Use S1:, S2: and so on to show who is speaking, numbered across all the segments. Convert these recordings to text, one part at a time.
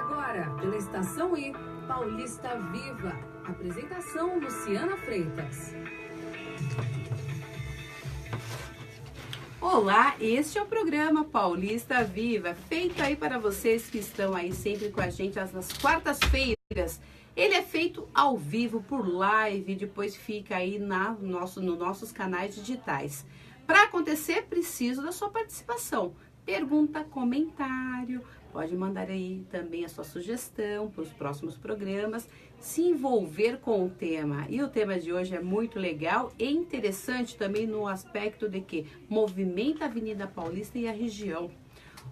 S1: agora, pela Estação I, Paulista Viva. Apresentação Luciana Freitas.
S2: Olá, este é o programa Paulista Viva, feito aí para vocês que estão aí sempre com a gente nas quartas-feiras. Ele é feito ao vivo, por live, depois fica aí nos nossos canais digitais. Para acontecer, preciso da sua participação. Pergunta, comentário, pode mandar aí também a sua sugestão para os próximos programas, se envolver com o tema. E o tema de hoje é muito legal e interessante também no aspecto de que movimenta a Avenida Paulista e a região.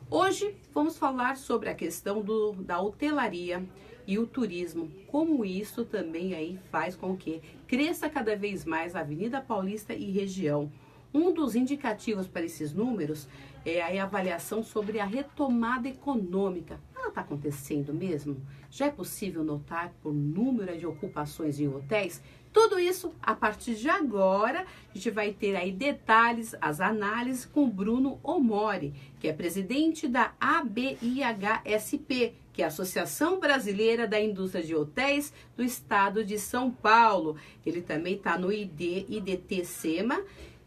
S2: Hoje vamos falar sobre a questão da hotelaria e o turismo, como isso também aí faz com que cresça cada vez mais a Avenida Paulista e região. Um dos indicativos para esses números é a avaliação sobre a retomada econômica. Ela está acontecendo mesmo? Já é possível notar por número de ocupações em hotéis? Tudo isso, a partir de agora, a gente vai ter aí detalhes, as análises com o Bruno Omori, que é presidente da ABIHSP, que é a Associação Brasileira da Indústria de Hotéis do Estado de São Paulo. Ele também está no IDT-SEMA,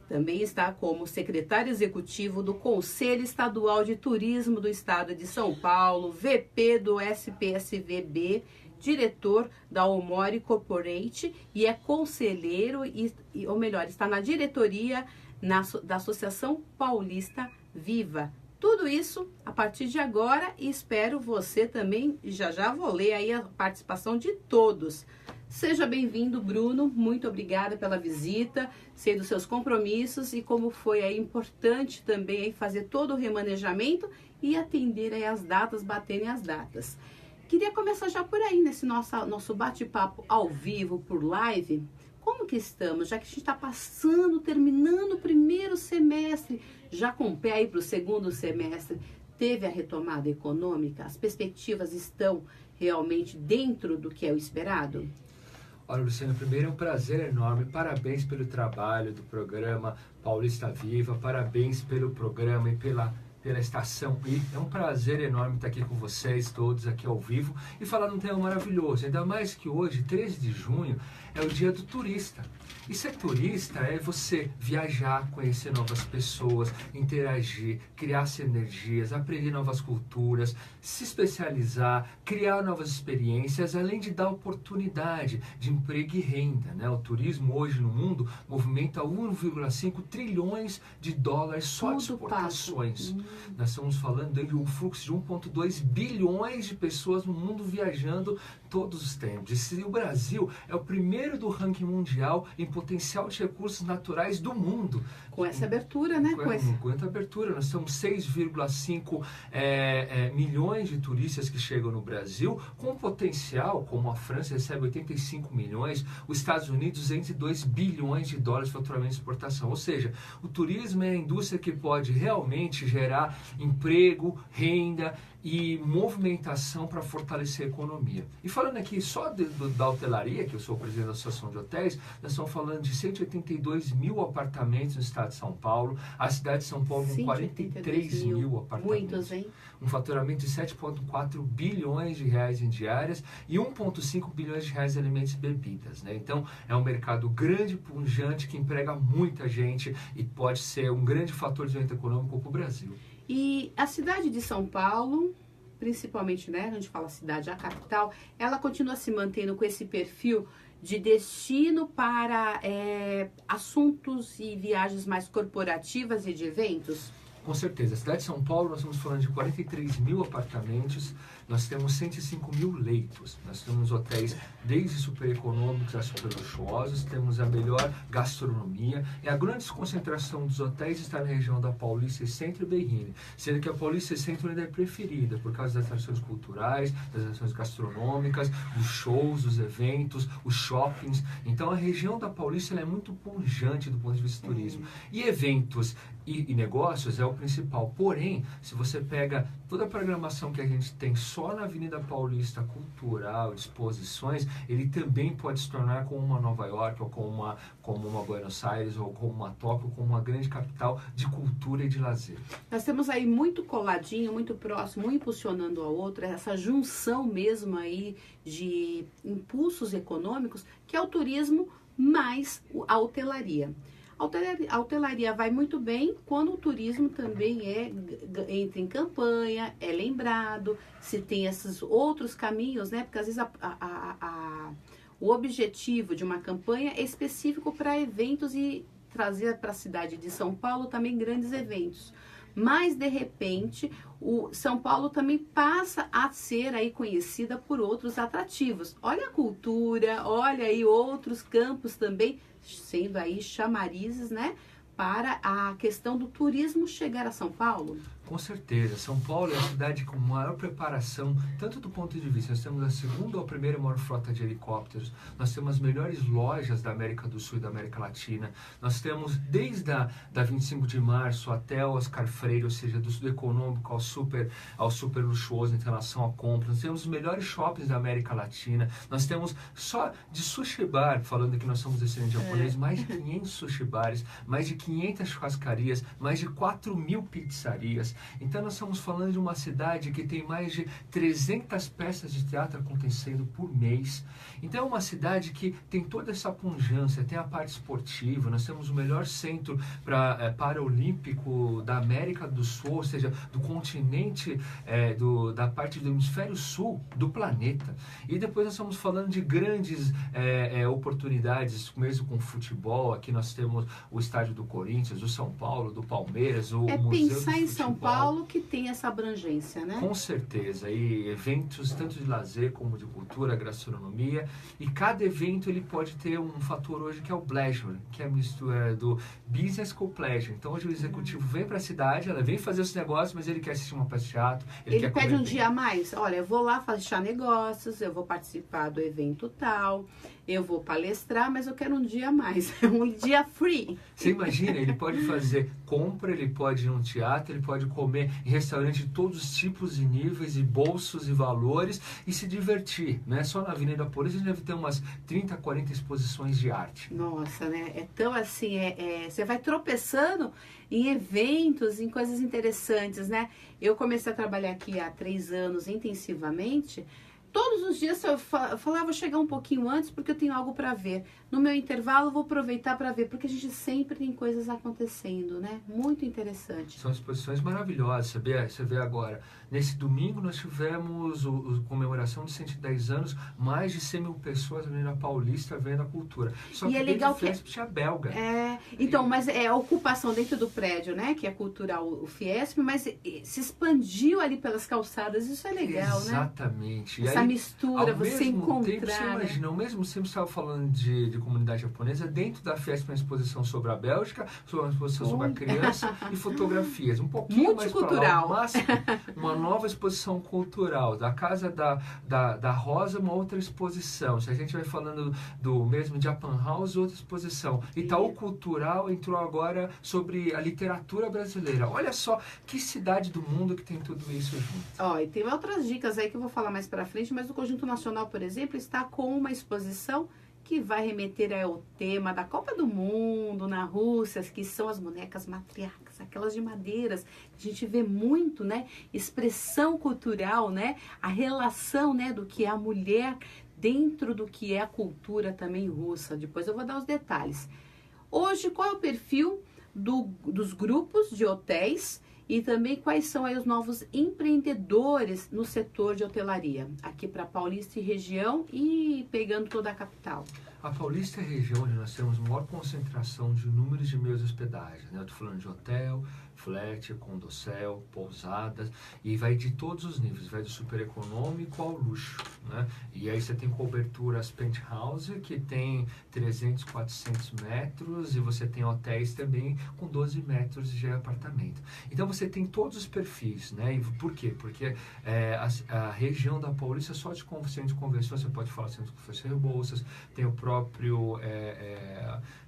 S2: também está como secretário executivo do Conselho Estadual de Turismo do Estado de São Paulo, VP do SPSVB, diretor da Omori Corporate e é conselheiro, ou melhor, está na diretoria da Associação Paulista Viva. Tudo isso a partir de agora e espero você também, já vou ler aí a participação de todos. Seja bem-vindo, Bruno, muito obrigada pela visita, sei dos seus compromissos e como foi aí importante também aí fazer todo o remanejamento e atender aí as datas, baterem as datas. Queria começar já por aí, nesse nosso bate-papo ao vivo, por live. Como que estamos? Já que a gente está terminando o primeiro semestre, já com o pé aí para o segundo semestre, teve a retomada econômica? As perspectivas estão realmente dentro do que é o esperado?
S3: Olha, Luciano, primeiro é um prazer enorme, parabéns pelo trabalho do programa Paulista Viva, parabéns pelo programa e pela Estação I. É um prazer enorme estar aqui com vocês todos aqui ao vivo e falar de um tema maravilhoso, ainda mais que hoje, 13 de junho, é o dia do turista. E ser turista é você viajar, conhecer novas pessoas, interagir, criar sinergias, aprender novas culturas, se especializar, criar novas experiências, além de dar oportunidade de emprego e renda, né? O turismo hoje no mundo movimenta 1,5 trilhões de dólares só de exportações. Nós estamos falando de um fluxo de 1,2 bilhões de pessoas no mundo viajando todos os tempos. E o Brasil é o primeiro do ranking mundial em potencial de recursos naturais do mundo.
S2: Com essa abertura, né?
S3: Com essa abertura, nós temos 6,5 milhões de turistas que chegam no Brasil, com potencial, como a França recebe 85 milhões, os Estados Unidos 202 bilhões de dólares de faturamento de exportação. Ou seja, o turismo é a indústria que pode realmente gerar emprego, renda e movimentação para fortalecer a economia. E falando aqui só da hotelaria, que eu sou o presidente da Associação de Hotéis, nós estamos falando de 182 mil apartamentos no estado de São Paulo, a cidade de São Paulo com 43 mil apartamentos.
S2: Muitos, hein?
S3: Um faturamento de 7,4 bilhões de reais em diárias e 1,5 bilhões de reais em alimentos e bebidas, né? Então, é um mercado grande, pujante, que emprega muita gente e pode ser um grande fator de desenvolvimento econômico para o Brasil.
S2: E a cidade de São Paulo, principalmente, né, a gente fala cidade, a capital, ela continua se mantendo com esse perfil de destino para assuntos e viagens mais corporativas e de eventos?
S3: Com certeza. A cidade de São Paulo, nós estamos falando de 43 mil apartamentos, nós temos 105 mil leitos, nós temos hotéis desde super econômicos a super luxuosos, temos a melhor gastronomia e a grande concentração dos hotéis está na região da Paulista Centro e Berrini, sendo que a Paulista Centro ainda é preferida por causa das atrações culturais, das atrações gastronômicas, os shows, os eventos, os shoppings. Então a região da Paulista ela é muito pujante do ponto de vista do turismo. E eventos e negócios é o principal. Porém, se você pega toda a programação que a gente tem só na Avenida Paulista, cultural, exposições, ele também pode se tornar como uma Nova York, ou como uma Buenos Aires, ou como uma Tóquio, como uma grande capital de cultura e de lazer.
S2: Nós temos aí muito coladinho, muito próximo, um impulsionando ao outro, essa junção mesmo aí de impulsos econômicos, que é o turismo mais a hotelaria. A hotelaria vai muito bem quando o turismo também entra em campanha, é lembrado, se tem esses outros caminhos, né? Porque às vezes o objetivo de uma campanha é específico para eventos e trazer para a cidade de São Paulo também grandes eventos. Mas, de repente, o São Paulo também passa a ser aí conhecida por outros atrativos. Olha a cultura, olha aí outros campos também, sendo aí chamarizes, né, para a questão do turismo chegar a São Paulo.
S3: Com certeza, São Paulo é a cidade com maior preparação, tanto do ponto de vista, nós temos a segunda ou a primeira maior frota de helicópteros, nós temos as melhores lojas da América do Sul e da América Latina, nós temos desde da 25 de março até o Oscar Freire, ou seja, do sul econômico ao super luxuoso em relação a compras, nós temos os melhores shoppings da América Latina, nós temos só de sushi bar, falando que nós somos descendentes japoneses, mais de 500 sushi bares, mais de 500 churrascarias, mais de 4.000 pizzarias. Então nós estamos falando de uma cidade que tem mais de 300 peças de teatro acontecendo por mês. Então é uma cidade que tem toda essa pungência, tem a parte esportiva, nós temos o melhor centro paraolímpico da América do Sul, ou seja, do continente, da parte do hemisfério sul do planeta. E depois nós estamos falando de grandes oportunidades, mesmo com futebol. Aqui nós temos o estádio do Corinthians, do São Paulo, do Palmeiras, o Museu do
S2: pensar em
S3: Futebol.
S2: São Paulo que tem essa abrangência, né?
S3: Com certeza, e eventos tanto de lazer como de cultura, gastronomia, e cada evento ele pode ter um fator hoje que é o pleasure, que é a mistura do business com o pleasure. Então hoje o executivo vem para a cidade, ela vem fazer os negócios, mas ele quer assistir uma peça de teatro,
S2: Ele
S3: quer
S2: pede
S3: comer
S2: um
S3: bem.
S2: dia a mais, olha, eu vou lá fechar negócios, eu vou participar do evento tal, eu vou palestrar, mas eu quero um dia a mais, um dia free.
S3: Você imagina, ele pode fazer compra, ele pode ir num teatro, ele pode comer em restaurante de todos os tipos e níveis, e bolsos e valores, e se divertir, né? Só na Avenida Paulista a gente deve ter umas 30, 40 exposições de arte.
S2: Nossa, né? É tão assim, você vai tropeçando em eventos, em coisas interessantes, né? Eu comecei a trabalhar aqui há 3 anos intensivamente. Todos os dias eu falava, vou chegar um pouquinho antes porque eu tenho algo para ver. No meu intervalo eu vou aproveitar para ver, porque a gente sempre tem coisas acontecendo, né? Muito interessante.
S3: São exposições maravilhosas, você vê agora. Nesse domingo nós tivemos comemoração de 110 anos, mais de 100 mil pessoas na Paulista vendo a cultura. Só
S2: E
S3: que
S2: é legal
S3: dentro do Fiesp tinha belga.
S2: Então, mas é a ocupação dentro do prédio, né? Que é cultural, o Fiesp, mas se expandiu ali pelas calçadas, isso é legal, né?
S3: Exatamente.
S2: Essa mistura, você encontrar.
S3: Tempo, você imagina, ao mesmo tempo você estava falando de comunidade japonesa, dentro da Fiesp uma exposição sobre a Bélgica, uma exposição sobre a criança e fotografias. Um pouquinho mais para lá, máximo, uma nova exposição cultural. Da Casa da Rosa, uma outra exposição. Se a gente vai falando do mesmo Japan House, outra exposição. Itaú Cultural entrou agora sobre a literatura brasileira. Olha só que cidade do mundo que tem tudo isso junto.
S2: Ó, e tem outras dicas aí que eu vou falar mais para frente, mas o Conjunto Nacional, por exemplo, está com uma exposição que vai remeter ao tema da Copa do Mundo na Rússia, que são as bonecas matriarcas, aquelas de madeiras, que a gente vê muito, né? Expressão cultural, né? A relação, né, do que é a mulher dentro do que é a cultura também russa. Depois eu vou dar os detalhes. Hoje, qual é o perfil dos grupos de hotéis e também quais são aí os novos empreendedores no setor de hotelaria, aqui para Paulista e região e pegando toda a capital?
S3: A Paulista é a região onde nós temos maior concentração de números de meios de hospedagem, né? Eu estou falando de hotel, flat, condocel, pousadas, e vai de todos os níveis, vai do super econômico ao luxo, né? E aí você tem coberturas penthouse, que tem 300, 400 metros, e você tem hotéis também com 12 metros de apartamento. Então você tem todos os perfis, né? E por quê? Porque a região da Paulista, só centro de convenções, você pode falar centro de convenções, Rebouças, tem o próprio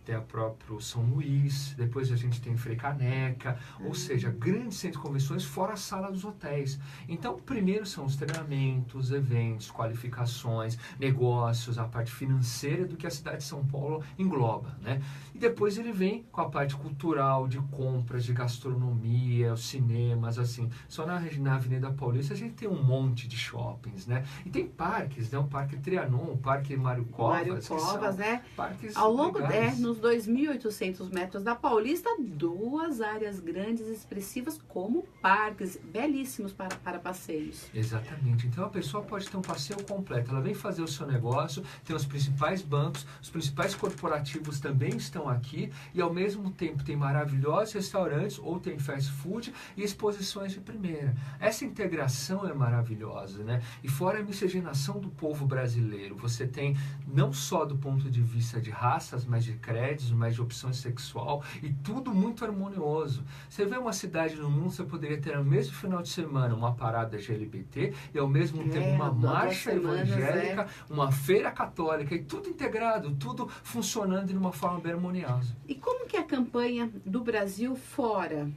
S3: tem a próprio São Luís, depois a gente tem Frei Caneca, ou seja, grandes centros de convenções fora a sala dos hotéis. Então, primeiro são os treinamentos, eventos, qualificações, negócios, a parte financeira do que a cidade de São Paulo engloba, né? E depois ele vem com a parte cultural, de compras, de gastronomia, os cinemas, assim. Só na Avenida Paulista a gente tem um monte de shoppings, né? E tem parques, né? O Parque Trianon, o Parque Mário Covas,
S2: né?
S3: Parques
S2: ao longo
S3: legais.
S2: nos 2.800 metros da Paulista, 2 áreas grandes e expressivas como parques, belíssimos para passeios.
S3: Exatamente. Então a pessoa pode ter um passeio completo. Ela vem fazer o seu negócio, tem os principais bancos, os principais corporativos também estão aqui e ao mesmo tempo tem maravilhosos restaurantes ou tem fast food e exposições de primeira. Essa integração é maravilhosa, né? E fora a miscigenação do povo brasileiro, você tem não só do ponto de vista de raças, mas de créditos, mas de opção sexual e tudo muito harmonioso. Você vê uma cidade no mundo, você poderia ter no mesmo final de semana uma parada LGBT e ao mesmo tempo uma marcha evangélica, uma feira católica e tudo integrado, tudo funcionando de uma forma bem harmoniosa.
S2: E como que é a campanha do Brasil fora?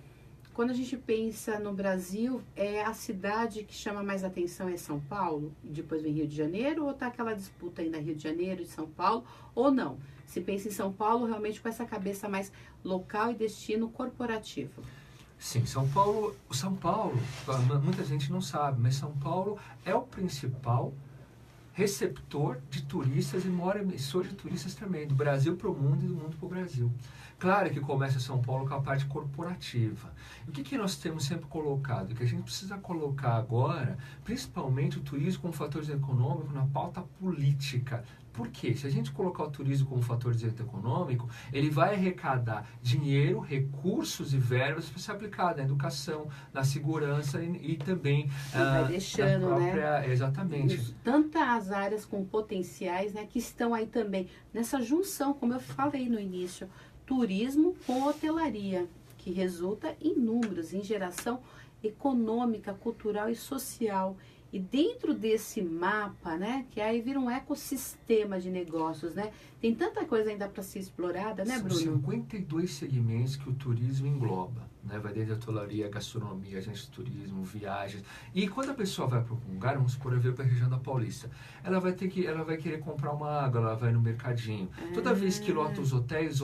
S2: Quando a gente pensa no Brasil, é a cidade que chama mais atenção é São Paulo? E depois vem Rio de Janeiro? Ou está aquela disputa ainda Rio de Janeiro e São Paulo? Ou não? Se pensa em São Paulo realmente com essa cabeça mais local e destino corporativo.
S3: Sim, São Paulo, muita gente não sabe, mas São Paulo é o principal receptor de turistas e maior emissor de turistas também, do Brasil para o mundo e do mundo para o Brasil. Claro que começa São Paulo com a parte corporativa. E o que nós temos sempre colocado? Que a gente precisa colocar agora, principalmente o turismo como fator econômico na pauta política. Por quê? Se a gente colocar o turismo como fator de desenvolvimento econômico, ele vai arrecadar dinheiro, recursos e verbas para ser aplicado na educação, na segurança e também
S2: vai deixando,
S3: na própria, né? Exatamente.
S2: Tantas áreas com potenciais, né, que estão aí também nessa junção, como eu falei no início, turismo com hotelaria, que resulta em números, em geração econômica, cultural e social. E dentro desse mapa, né, que aí vira um ecossistema de negócios, né? Tem tanta coisa ainda para ser explorada, né, Bruno?
S3: São 52 segmentos que o turismo engloba, né? Vai desde a hotelaria, gastronomia, agência de turismo, viagens. E quando a pessoa vai para um lugar, vamos supor, eu veio para a região da Paulista, ela vai querer comprar uma água, ela vai no mercadinho. Toda vez que lota os hotéis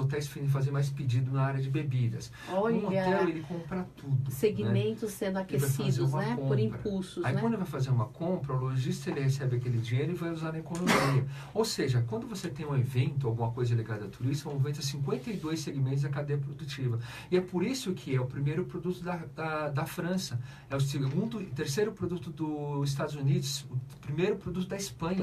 S3: fazem mais pedido na área de bebidas.
S2: Olha,
S3: um hotel, ele compra tudo.
S2: Segmentos, né? Sendo aquecidos, né? Por impulsos,
S3: aí,
S2: né?
S3: quando ele vai fazer uma compra, o lojista ele recebe aquele dinheiro e vai usar na economia. Ou seja, quando você tem um evento, alguma coisa ligada a turismo, aumenta 52 segmentos da cadeia produtiva. E é por isso que é o primeiro produto da França, é o terceiro produto dos Estados Unidos, o primeiro produto da Espanha.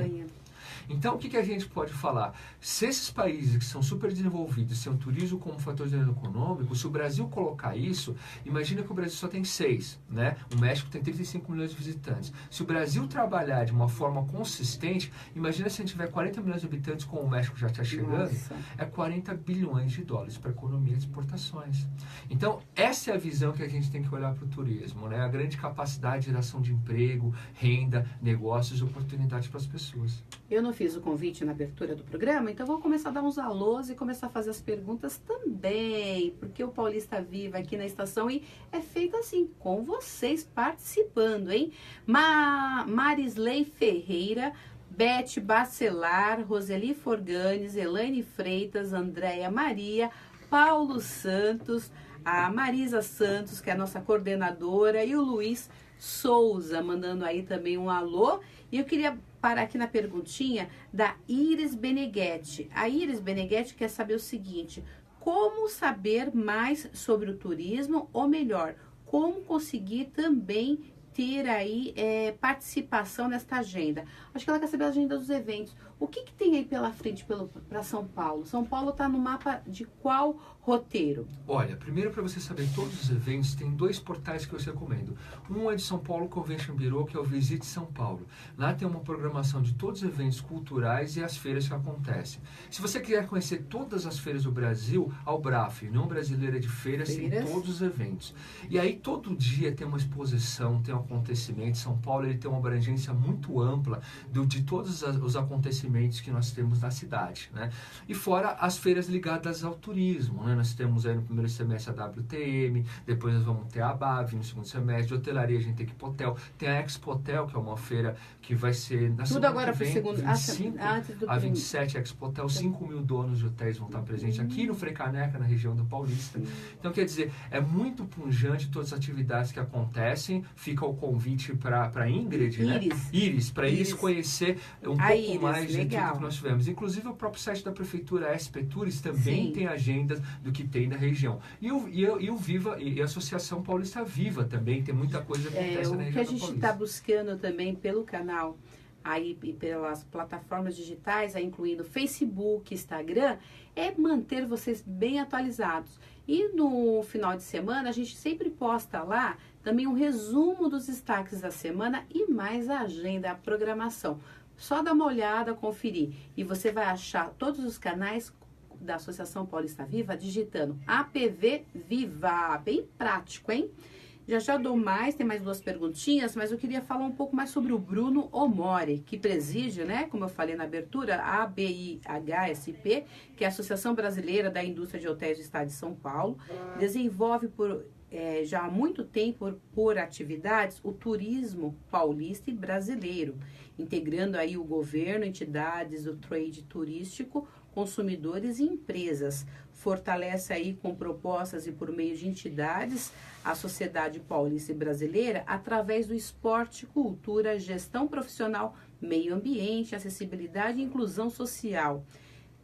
S3: Então, o que a gente pode falar? Se esses países que são super desenvolvidos têm o turismo como fator de desenvolvimento econômico, se o Brasil colocar isso, imagina que o Brasil só tem 6, né? O México tem 35 milhões de visitantes. Se o Brasil trabalhar de uma forma consistente, imagina se a gente tiver 40 milhões de habitantes como o México já está chegando, Nossa. É 40 bilhões de dólares para a economia de exportações. Então, essa é a visão que a gente tem que olhar para o turismo, né? A grande capacidade de geração de emprego, renda, negócios e oportunidades para as pessoas.
S2: Eu não fiz o convite na abertura do programa, então vou começar a dar uns alôs e começar a fazer as perguntas também, porque o Paulista Viva aqui na Estação I é feito assim, com vocês participando, hein? Marisley Ferreira, Beth Bacelar, Roseli Forganes, Elaine Freitas, Andréia Maria, Paulo Santos, a Marisa Santos, que é a nossa coordenadora, e o Luiz Souza, mandando aí também um alô. E eu queria parar aqui na perguntinha da Iris Beneghetti. A Iris Beneghetti quer saber o seguinte: como saber mais sobre o turismo, ou melhor, como conseguir também ter aí participação nesta agenda? Acho que ela quer saber a agenda dos eventos. O que tem aí pela frente para São Paulo? São Paulo está no mapa de qual roteiro?
S3: Olha, primeiro, para você saber todos os eventos, tem 2 portais que eu recomendo. Um é de São Paulo Convention Bureau, que é o Visite São Paulo. Lá tem uma programação de todos os eventos culturais e as feiras que acontecem. Se você quiser conhecer todas as feiras do Brasil, a UBRAF, União Brasileira de Feiras, tem todos os eventos. E aí todo dia tem uma exposição, tem um acontecimento. São Paulo ele tem uma abrangência muito ampla de todos os acontecimentos investimentos que nós temos na cidade, né? E fora as feiras ligadas ao turismo, né? Nós temos aí no primeiro semestre a WTM, depois nós vamos ter a ABAV no segundo semestre, de hotelaria a gente tem Equipotel, tem a Expotel, que é uma feira que vai ser na
S2: Tudo agora para o
S3: vem,
S2: segundo,
S3: 25 a 27 Expotel, 5 mil donos de hotéis vão estar presentes aqui no Frecaneca, na região do Paulista. Então, quer dizer, é muito punjante todas as atividades que acontecem. Fica o convite para a Ingrid, né? Iris, para Iris conhecer um pouco mais de tudo que nós tivemos. Inclusive, o próprio site da Prefeitura, SP Tours, também tem agendas do que tem na região. E o Viva, e a Associação Paulista Viva também, tem muita coisa que acontece na região do Paulista.
S2: O que a gente está buscando também pelo canal, aí pelas plataformas digitais, aí incluindo Facebook, Instagram, é manter vocês bem atualizados. E no final de semana a gente sempre posta lá também um resumo dos destaques da semana e mais a agenda, a programação. Só dá uma olhada, conferir. E você vai achar todos os canais da Associação Paulista Viva digitando APV Viva. Bem prático, hein? Já dou mais, tem mais 2 perguntinhas, mas eu queria falar um pouco mais sobre o Bruno Omori, que preside, né, como eu falei na abertura, a ABIHSP, que é a Associação Brasileira da Indústria de Hotéis do Estado de São Paulo, desenvolve já há muito tempo por atividades o turismo paulista e brasileiro, integrando aí o governo, entidades do trade turístico, consumidores e empresas. Fortalece aí com propostas e por meio de entidades a sociedade paulista e brasileira através do esporte, cultura, gestão profissional, meio ambiente, acessibilidade e inclusão social.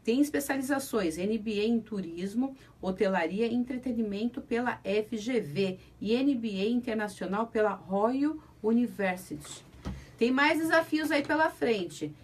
S2: Tem especializações MBA em turismo, hotelaria e entretenimento pela FGV e MBA internacional pela Royal University. Tem mais desafios aí pela frente.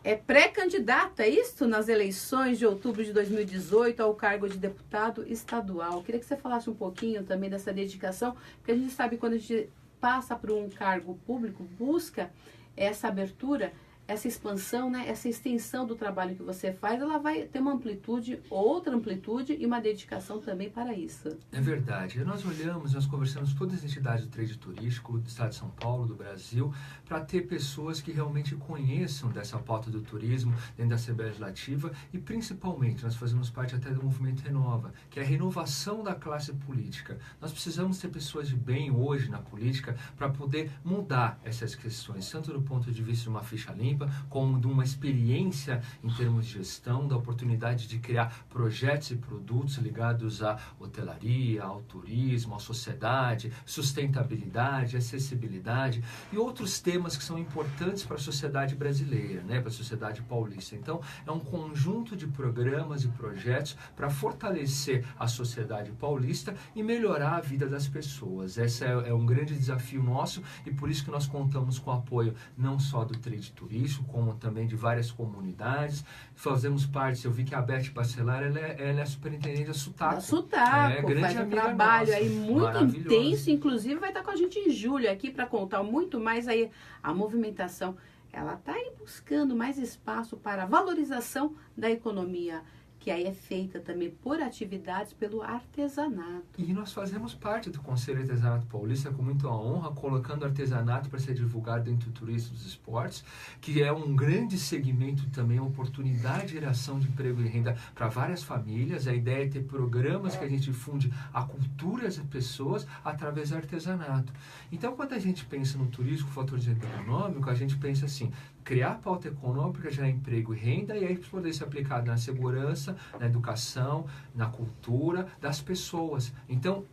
S2: É pré-candidato, é isso? Nas eleições de outubro de 2018 ao cargo de deputado estadual. Queria que você falasse um pouquinho também dessa dedicação, porque a gente sabe que quando a gente passa por um cargo público, busca essa abertura, essa expansão, né, essa extensão do trabalho que você faz, ela vai ter uma amplitude, outra amplitude e uma dedicação também para isso.
S3: É verdade. Nós olhamos, nós conversamos com todas as entidades do trade turístico do Estado de São Paulo, do Brasil, para ter pessoas que realmente conheçam dessa pauta do turismo dentro da Assembleia Legislativa e, principalmente, nós fazemos parte até do movimento Renova, que é a renovação da classe política. Nós precisamos ter pessoas de bem hoje na política para poder mudar essas questões, tanto do ponto de vista de uma ficha limpa, como de uma experiência em termos de gestão, da oportunidade de criar projetos e produtos ligados à hotelaria, ao turismo, à sociedade, sustentabilidade, acessibilidade e outros temas que são importantes para a sociedade brasileira, né, para a sociedade paulista. Então, é um conjunto de programas e projetos para fortalecer a sociedade paulista e melhorar a vida das pessoas. Esse é um grande desafio nosso e por isso que nós contamos com o apoio não só do trade turístico, como também de várias comunidades. Fazemos parte, eu vi que a Beth Bacelar, ela é superintendente da Sutaco.
S2: Faz um trabalho aí muito intenso, inclusive vai estar com a gente em julho aqui para contar muito mais aí a movimentação. Ela está aí buscando mais espaço para a valorização da economia, que aí é feita também por atividades pelo artesanato.
S3: E nós fazemos parte do Conselho Artesanato Paulista com muita honra, colocando artesanato para ser divulgado dentro do turismo dos esportes, que é um grande segmento também, uma oportunidade de geração de emprego e renda para várias famílias. A ideia é ter programas que a gente difunde a cultura das pessoas através do artesanato. Então, quando a gente pensa no turismo, fator de renda econômico, a gente pensa assim, criar pauta econômica, gerar emprego e renda, e aí poder ser aplicado na segurança, na educação, na cultura das pessoas. Então,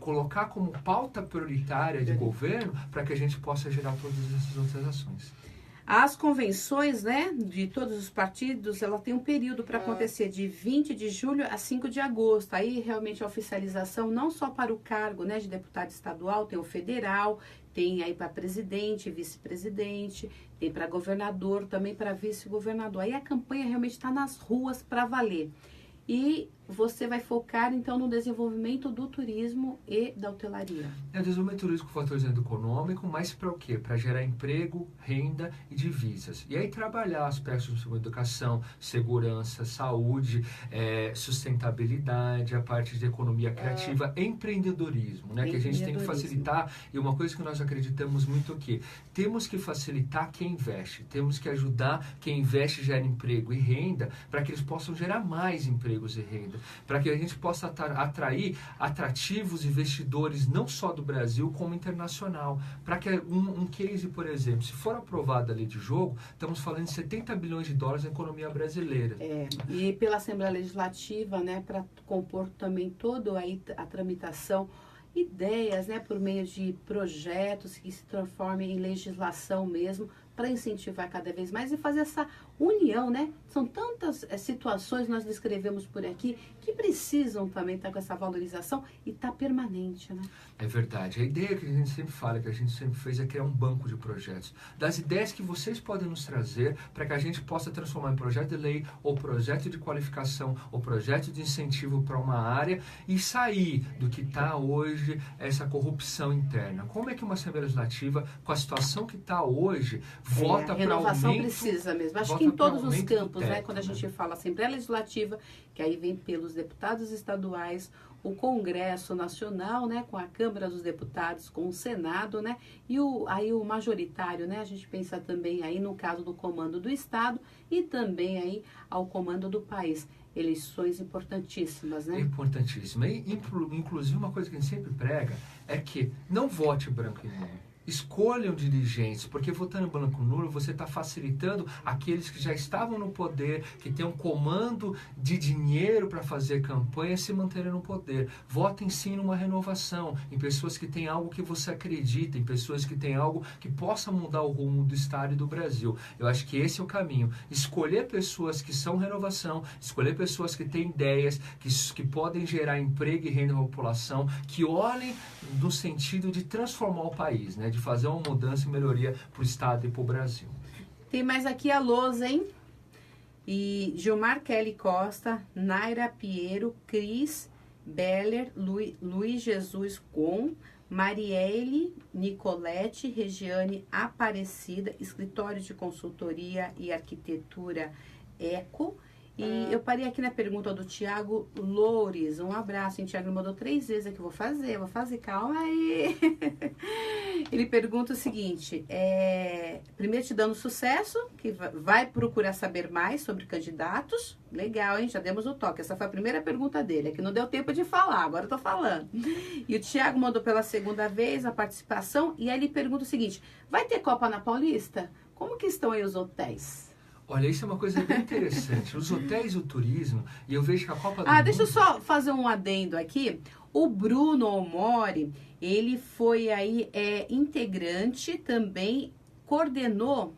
S3: colocar como pauta prioritária de governo para que a gente possa gerar todas essas outras ações.
S2: As convenções, né, de todos os partidos, ela tem um período para acontecer de 20 de julho a 5 de agosto. Aí, realmente, a oficialização não só para o cargo, né, de deputado estadual, tem o federal, tem aí para presidente, vice-presidente, tem para governador, também para vice-governador. Aí a campanha realmente está nas ruas para valer. E você vai focar então no desenvolvimento do turismo e da hotelaria.
S3: O desenvolvimento turístico com fatorizando econômico, mas para o quê? Para gerar emprego, renda e divisas. E aí trabalhar aspectos como educação, segurança, saúde, sustentabilidade, a parte de economia criativa, empreendedorismo, né? Que a gente tem que facilitar. E uma coisa que nós acreditamos muito aqui, temos que facilitar quem investe, temos que ajudar quem investe, gera emprego e renda, para que eles possam gerar mais empregos e renda, para que a gente possa atrair atrativos investidores não só do Brasil, como internacional. Para que um case, por exemplo, se for aprovada a lei de jogo, estamos falando de 70 bilhões de dólares na economia brasileira.
S2: E pela Assembleia Legislativa, né, para compor também toda aí a tramitação, ideias, né, por meio de projetos que se transformem em legislação mesmo, para incentivar cada vez mais e fazer essa união, né? São tantas situações nós descrevemos por aqui que precisam também estar com essa valorização e estar permanente, né?
S3: É verdade. A ideia que a gente sempre fala, que a gente sempre fez, é criar um banco de projetos. Das ideias que vocês podem nos trazer para que a gente possa transformar em projeto de lei, ou projeto de qualificação, ou projeto de incentivo para uma área e sair do que está hoje, essa corrupção interna. Como é que uma Assembleia Legislativa, com a situação que está hoje, vota para aumento...
S2: Renovação precisa mesmo. Acho que em todos os campos, né? Quando a gente fala Assembleia Legislativa, que aí vem pelos deputados estaduais, o Congresso Nacional, né, com a Câmara dos Deputados, com o Senado, né, e aí o majoritário, né, a gente pensa também aí no caso do comando do Estado e também aí ao comando do país. Eleições importantíssimas, né?
S3: Importantíssima. E, inclusive, uma coisa que a gente sempre prega é que não vote branco e nulo. Escolham dirigentes, porque votando em branco nulo você está facilitando aqueles que já estavam no poder, que têm um comando de dinheiro para fazer campanha, se manterem no poder. Votem sim numa renovação, em pessoas que têm algo que você acredita, em pessoas que têm algo que possa mudar o rumo do Estado e do Brasil. Eu acho que esse é o caminho. Escolher pessoas que são renovação, escolher pessoas que têm ideias, que podem gerar emprego e renda na população, que olhem no sentido de transformar o país, né? De fazer uma mudança e melhoria para o Estado e para o Brasil.
S2: Tem mais aqui a lousa, hein? E Gilmar Kelly Costa, Naira Piero, Cris Beller, Luiz Jesus Com, Marielle Nicolete, Regiane Aparecida, Escritório de Consultoria e Arquitetura Eco. E eu parei aqui na pergunta do Tiago Loures. Um abraço, hein, Tiago? Ele mandou 3 vezes aqui. Vou fazer, calma aí. Ele pergunta o seguinte: primeiro te dando sucesso, que vai procurar saber mais sobre candidatos. Legal, hein? Já demos o toque. Essa foi a primeira pergunta dele. É que não deu tempo de falar, agora eu tô falando. E o Tiago mandou pela segunda vez a participação. E aí ele pergunta o seguinte: vai ter Copa na Paulista? Como que estão aí os hotéis?
S3: Olha, isso é uma coisa bem interessante. Os hotéis e o turismo, e eu vejo que a Copa do Mundo...
S2: deixa eu só fazer um adendo aqui. O Bruno Omori, ele foi aí integrante, também coordenou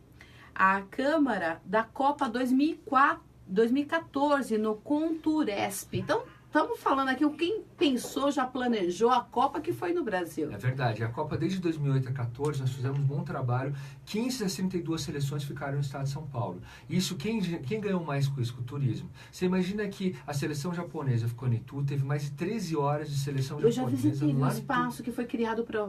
S2: a Câmara da Copa 2014 no Conturesp. Então, estamos falando aqui, quem pensou, já planejou a Copa que foi no Brasil.
S3: É verdade. A Copa desde 2008 a 2014, nós fizemos um bom trabalho. 15 das 32 seleções ficaram no estado de São Paulo. Isso, quem ganhou mais com isso? Com o turismo. Você imagina que a seleção japonesa ficou em Itu, teve mais de 13 horas de seleção japonesa.
S2: Eu já visitei o espaço que foi criado para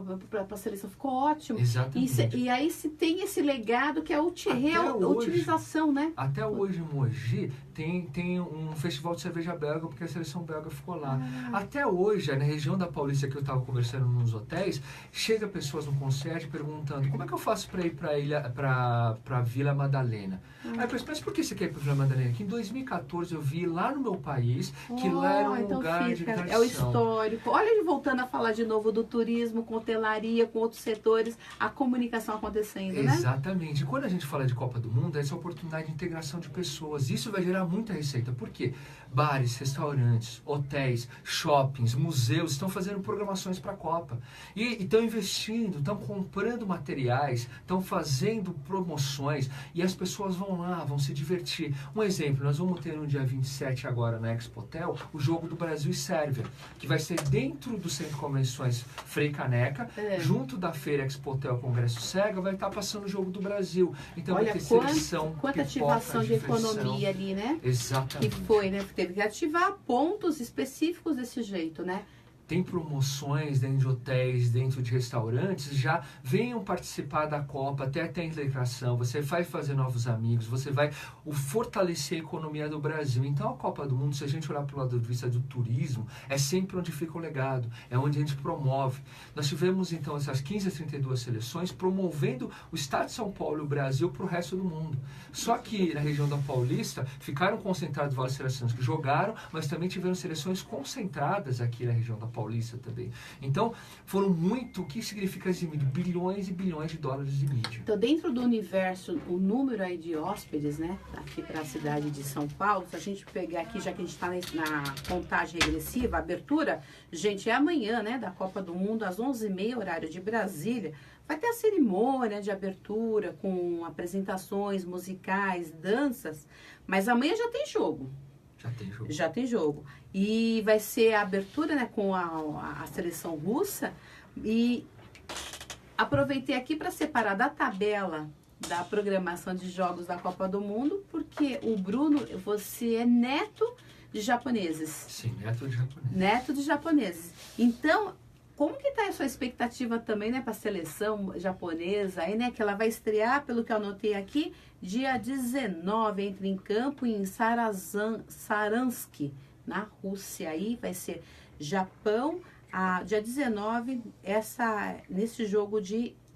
S2: a seleção. Ficou ótimo.
S3: Exatamente.
S2: E aí se tem esse legado que é a utilização, né?
S3: Até hoje, em Mogi, tem um festival de cerveja belga, porque a seleção belga ficou lá. Até hoje, na região da Paulista, que eu estava conversando nos hotéis, chega pessoas no concierge perguntando: como é que eu faço para ir para Vila Madalena? Aí eu penso: mas por que você quer ir para Vila Madalena? Que em 2014 eu vi lá no meu país que lá era um lugar de tradição.
S2: É o histórico. Olha ele voltando a falar de novo do turismo, com hotelaria, com outros setores, a comunicação acontecendo, né?
S3: Exatamente. Quando a gente fala de Copa do Mundo, é essa oportunidade de integração de pessoas. Isso vai gerar muita receita. Por quê? Bares, restaurantes, hotéis, shoppings, museus estão fazendo programações para a Copa. E estão investindo, estão comprando materiais, estão fazendo promoções e as pessoas vão lá, vão se divertir. Um exemplo, nós vamos ter no dia 27 agora na Expo Hotel o jogo do Brasil e Sérvia, que vai ser dentro do Centro de Convenções Frei Caneca, junto da Feira Expo Hotel Congresso Cega, vai estar passando o jogo do Brasil. Então
S2: olha,
S3: vai ter seleção,
S2: quanta ativação de economia ali, né?
S3: Exatamente.
S2: Que foi, né? Teve que ativar a ponto produtos específicos desse jeito, né?
S3: Tem promoções dentro de hotéis, dentro de restaurantes, já venham participar da Copa, até tem integração, você vai fazer novos amigos, você vai fortalecer a economia do Brasil. Então a Copa do Mundo, se a gente olhar para o lado de vista do turismo, é sempre onde fica o legado, é onde a gente promove. Nós tivemos então essas 15 a 32 seleções promovendo o estado de São Paulo e o Brasil para o resto do mundo. Só que na região da Paulista ficaram concentradas várias seleções que jogaram, mas também tiveram seleções concentradas aqui na região da Paulista também. Então, foram muito, o que significa esse mídia? Bilhões e bilhões de dólares de mídia.
S2: Então, dentro do universo, o número aí de hóspedes, né, aqui para a cidade de São Paulo, se a gente pegar aqui, já que a gente está na contagem regressiva, a abertura, gente, é amanhã, né, da Copa do Mundo, às 11h30, horário de Brasília. Vai ter a cerimônia de abertura com apresentações musicais, danças, mas amanhã já tem jogo.
S3: Já tem jogo.
S2: Já tem jogo. E vai ser a abertura, né, com a seleção russa. E aproveitei aqui para separar da tabela da programação de jogos da Copa do Mundo, porque o Bruno, você é neto de japoneses.
S3: Sim, neto de japoneses.
S2: Neto de japoneses. Então, como que tá a sua expectativa também, né, para a seleção japonesa aí, né, que ela vai estrear, pelo que eu anotei aqui, dia 19, entra em campo em Saransky, na Rússia. Aí vai ser Japão, dia 19, nesse jogo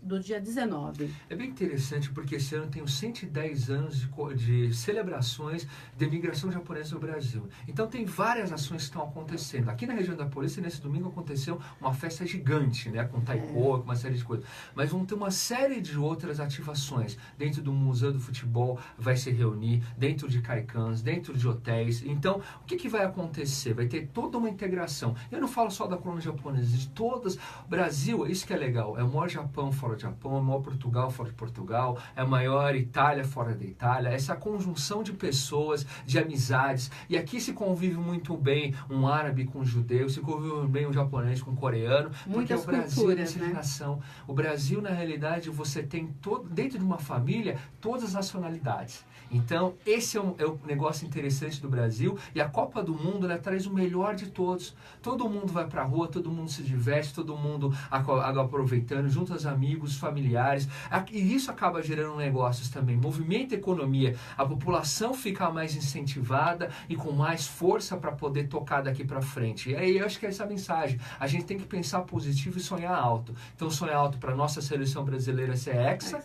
S2: do dia 19.
S3: É bem interessante porque esse ano tem os 110 anos de celebrações de imigração japonesa no Brasil. Então tem várias ações que estão acontecendo. Aqui na região da Paulista, nesse domingo aconteceu uma festa gigante, né, com taiko, com uma série de coisas. Mas vão ter uma série de outras ativações. Dentro do Museu do Futebol vai se reunir, dentro de Caicãs, dentro de hotéis. Então, o que vai acontecer? Vai ter toda uma integração. Eu não falo só da colônia japonesa, de todas. O Brasil, isso que é legal, é o maior Japão fora do Japão, é o maior Portugal fora de Portugal, é a maior Itália fora da Itália, essa conjunção de pessoas, de amizades, e aqui se convive muito bem um árabe com um judeu, se convive bem um japonês com um coreano, porque o Brasil é miscigenação. Né? O Brasil, na realidade, você tem dentro de uma família todas as nacionalidades. Então, esse é o negócio interessante do Brasil, e a Copa do Mundo, ela traz o melhor de todos. Todo mundo vai pra rua, todo mundo se diverte, todo mundo aproveitando, junto aos amigos, familiares, e isso acaba gerando negócios também, movimenta a economia, a população fica mais incentivada e com mais força para poder tocar daqui para frente. E aí eu acho que é essa a mensagem, a gente tem que pensar positivo e sonhar alto. Então sonhar alto para nossa seleção brasileira ser hexa,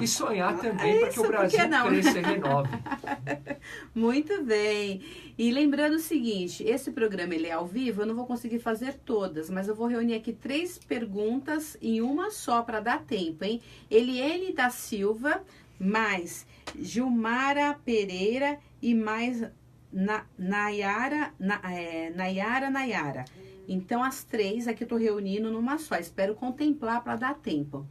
S3: e sonhar também para que o Brasil cresça e renove.
S2: Muito bem. E lembrando o seguinte, esse programa ele é ao vivo, eu não vou conseguir fazer todas, mas eu vou reunir aqui 3 perguntas em uma só para dar tempo, hein? Eliene da Silva, mais Gilmara Pereira e mais Nayara. Então as 3 aqui eu tô reunindo numa só, espero contemplar para dar tempo.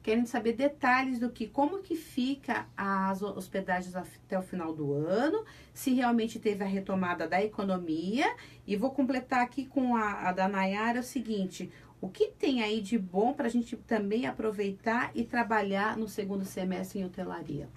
S2: Querem saber detalhes como que fica as hospedagens até o final do ano, se realmente teve a retomada da economia. E vou completar aqui com a da Nayara o seguinte, o que tem aí de bom para a gente também aproveitar e trabalhar no segundo semestre em hotelaria?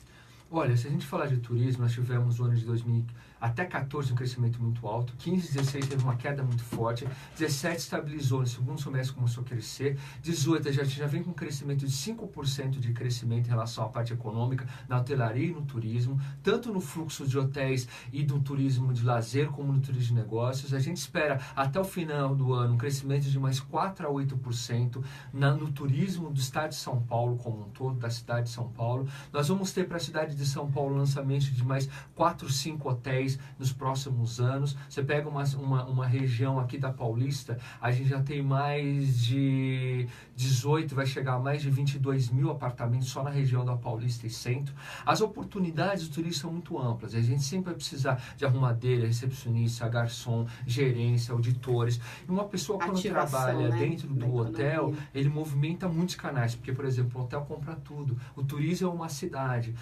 S3: Olha, se a gente falar de turismo, nós tivemos no ano de 2000 até 14 um crescimento muito alto, 15, 16 teve uma queda muito forte, 17 estabilizou, no segundo semestre começou a crescer, 18 já vem com um crescimento de 5% de crescimento em relação à parte econômica, na hotelaria e no turismo, tanto no fluxo de hotéis e do turismo de lazer, como no turismo de negócios. A gente espera até o final do ano um crescimento de mais 4 a 8% no turismo do estado de São Paulo como um todo, da cidade de São Paulo. Nós vamos ter para a cidade de São Paulo lançamento de mais 4, 5 hotéis nos próximos anos. Você pega uma região aqui da Paulista, a gente já tem mais de 18, vai chegar a mais de 22 mil apartamentos só na região da Paulista e Centro. As oportunidades do turismo são muito amplas, a gente sempre vai precisar de arrumadeira, recepcionista, garçom, gerência, auditores. E uma pessoa quando trabalha, né, dentro do hotel, ele movimenta muitos canais, porque, por exemplo, o hotel compra tudo. O turismo é uma cidade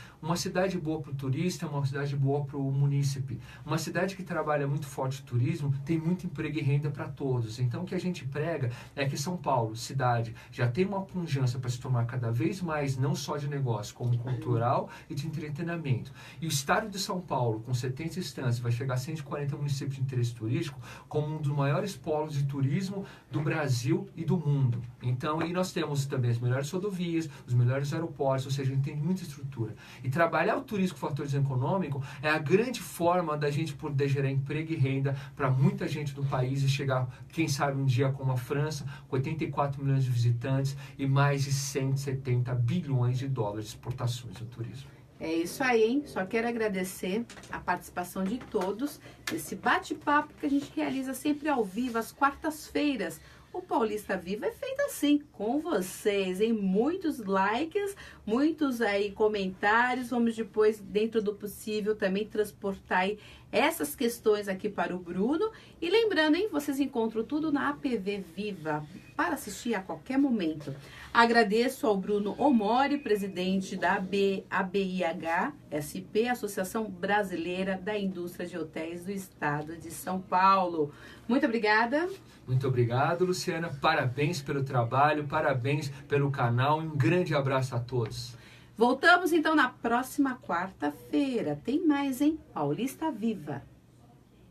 S3: boa para o turista, é uma cidade boa para o munícipe. Sergipe. Uma cidade que trabalha muito forte o turismo, tem muito emprego e renda para todos. Então, o que a gente prega é que São Paulo, cidade, já tem uma pujança para se tornar cada vez mais, não só de negócio, como cultural e de entretenimento. E o estado de São Paulo, com 70 instâncias, vai chegar a 140 municípios de interesse turístico, como um dos maiores polos de turismo do Brasil e do mundo. Então, aí nós temos também as melhores rodovias, os melhores aeroportos, ou seja, a gente tem muita estrutura. E trabalhar o turismo com fator econômico é a grande forma da gente poder gerar emprego e renda para muita gente do país e chegar, quem sabe, um dia como a França, com 84 milhões de visitantes e mais de 170 bilhões de dólares de exportações no turismo.
S2: É isso aí, hein? Só quero agradecer a participação de todos nesse bate-papo que a gente realiza sempre ao vivo, às quartas-feiras. O Paulista Viva é feito assim, com vocês, em muitos likes, muitos aí comentários. Vamos depois, dentro do possível, também transportar aí essas questões aqui para o Bruno. E lembrando, hein, vocês encontram tudo na APV Viva, para assistir a qualquer momento. Agradeço ao Bruno Omori, presidente da ABIH-SP, Associação Brasileira da Indústria de Hotéis do Estado de São Paulo. Muito obrigada.
S3: Muito obrigado, Luciana. Parabéns pelo trabalho, parabéns pelo canal e um grande abraço a todos.
S2: Voltamos então na próxima quarta-feira. Tem mais, hein? Paulista Viva.